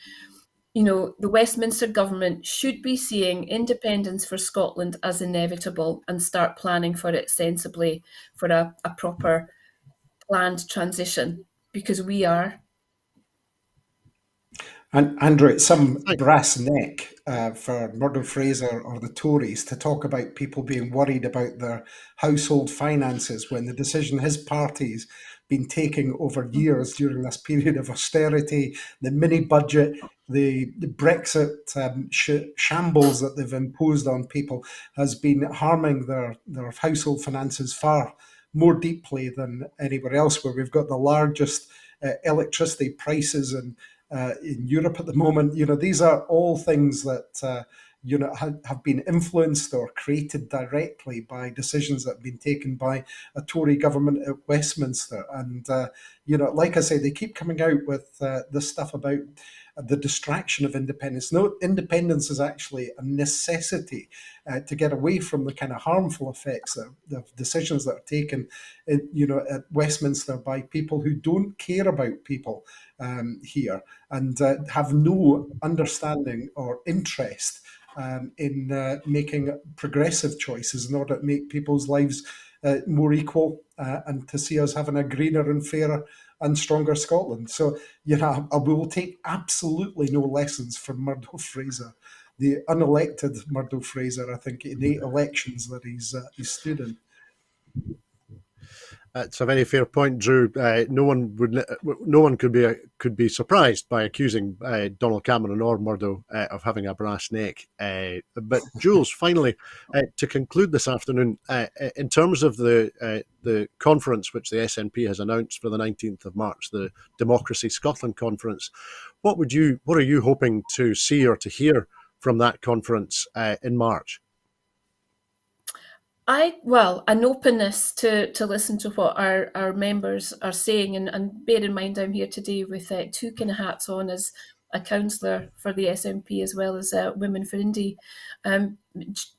The Westminster government should be seeing independence for Scotland as inevitable and start planning for it sensibly, for a proper planned transition, because we are. And Andrew, it's some brass neck for Murdo Fraser or the Tories to talk about people being worried about their household finances when the decision his party's been taking over years during this period of austerity, the mini budget, the Brexit shambles that they've imposed on people has been harming their household finances far more deeply than anywhere else, where we've got the largest electricity prices in Europe at the moment. These are all things that have been influenced or created directly by decisions that have been taken by a Tory government at Westminster. And like I say, they keep coming out with this stuff about the distraction of independence. No, independence is actually a necessity to get away from the kind of harmful effects of the decisions that are taken at Westminster by people who don't care about people here and have no understanding or interest in making progressive choices in order to make people's lives more equal and to see us having a greener and fairer and stronger Scotland. So, we will take absolutely no lessons from Murdo Fraser the unelected Murdo Fraser, I think, in 8 elections that he's stood in. That's a very fair point, Drew. No one could be surprised by accusing Donald Cameron or Murdo of having a brass neck. But Jools, finally, to conclude this afternoon, in terms of the conference which the SNP has announced for the 19th of March, the Democracy Scotland conference, what are you hoping to see or to hear from that conference in March? An openness to listen to what our members are saying, and bear in mind I'm here today with 2 kind of hats on as a councillor for the SNP as well as Women for Indie.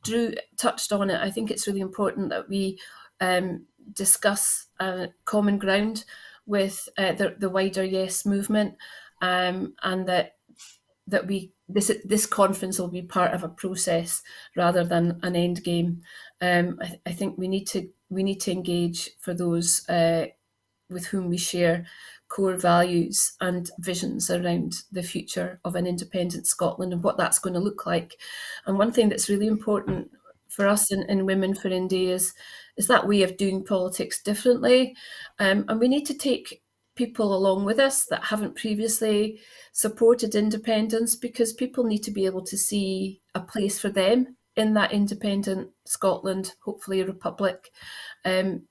Drew touched on it. I think it's really important that we discuss common ground with the wider Yes movement, and that this conference will be part of a process rather than an end game. I think we need to engage for those with whom we share core values and visions around the future of an independent Scotland and what that's going to look like. And one thing that's really important for us in Women for Indie is that way of doing politics differently, and we need to take people along with us that haven't previously supported independence, because people need to be able to see a place for them in that independent Scotland, hopefully a republic, and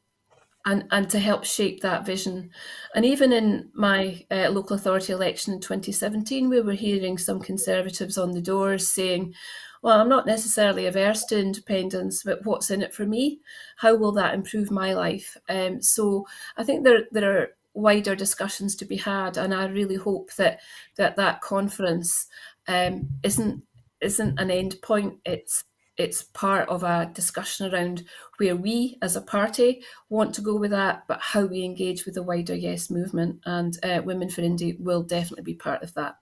to help shape that vision. And even in my local authority election in 2017, we were hearing some Conservatives on the doors saying, well, I'm not necessarily averse to independence, but what's in it for me? How will that improve my life? So I think there are wider discussions to be had, and I really hope that conference isn't an end point. It's part of a discussion around where we as a party want to go with that, but how we engage with the wider Yes movement, and Women for Indie will definitely be part of that.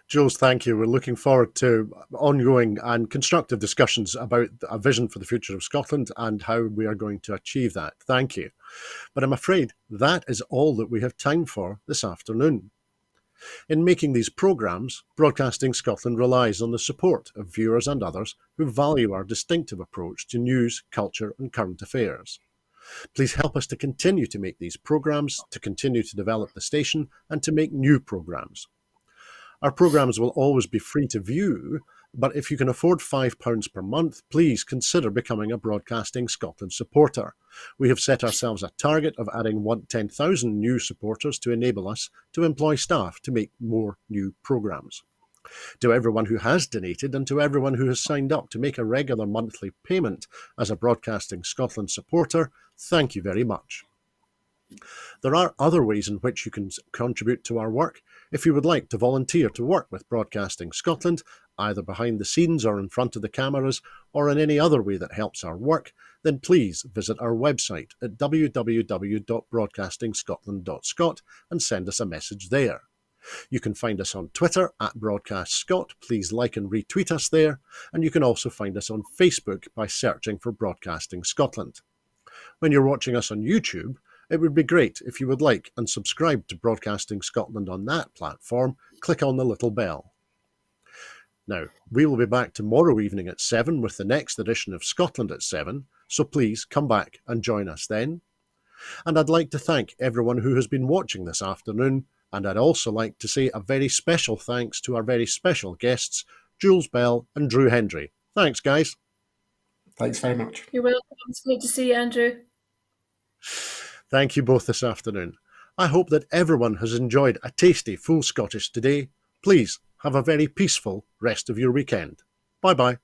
Jules, thank you. We're looking forward to ongoing and constructive discussions about a vision for the future of Scotland and how we are going to achieve that. Thank you. But I'm afraid that is all that we have time for this afternoon. In making these programmes, Broadcasting Scotland relies on the support of viewers and others who value our distinctive approach to news, culture and current affairs. Please help us to continue to make these programmes, to continue to develop the station and to make new programmes. Our programmes will always be free to view, but if you can afford £5 per month, please consider becoming a Broadcasting Scotland supporter. We have set ourselves a target of adding 10,000 new supporters to enable us to employ staff to make more new programmes. To everyone who has donated and to everyone who has signed up to make a regular monthly payment as a Broadcasting Scotland supporter, thank you very much. There are other ways in which you can contribute to our work. If you would like to volunteer to work with Broadcasting Scotland, either behind the scenes or in front of the cameras, or in any other way that helps our work, then please visit our website at www.broadcastingscotland.scot and send us a message there. You can find us on Twitter @BroadcastScot. Please like and retweet us there. And you can also find us on Facebook by searching for Broadcasting Scotland. When you're watching us on YouTube, it would be great if you would like and subscribe to Broadcasting Scotland on that platform. Click on the little bell. Now, we will be back tomorrow evening at 7 with the next edition of Scotland at 7, so please come back and join us then. And I'd like to thank everyone who has been watching this afternoon, and I'd also like to say a very special thanks to our very special guests, Jools Bell and Drew Hendry. Thanks, guys. Thanks very much. You're welcome. It's great to see you, Andrew. Thank you both this afternoon. I hope that everyone has enjoyed a tasty full Scottish today. Please have a very peaceful rest of your weekend. Bye-bye.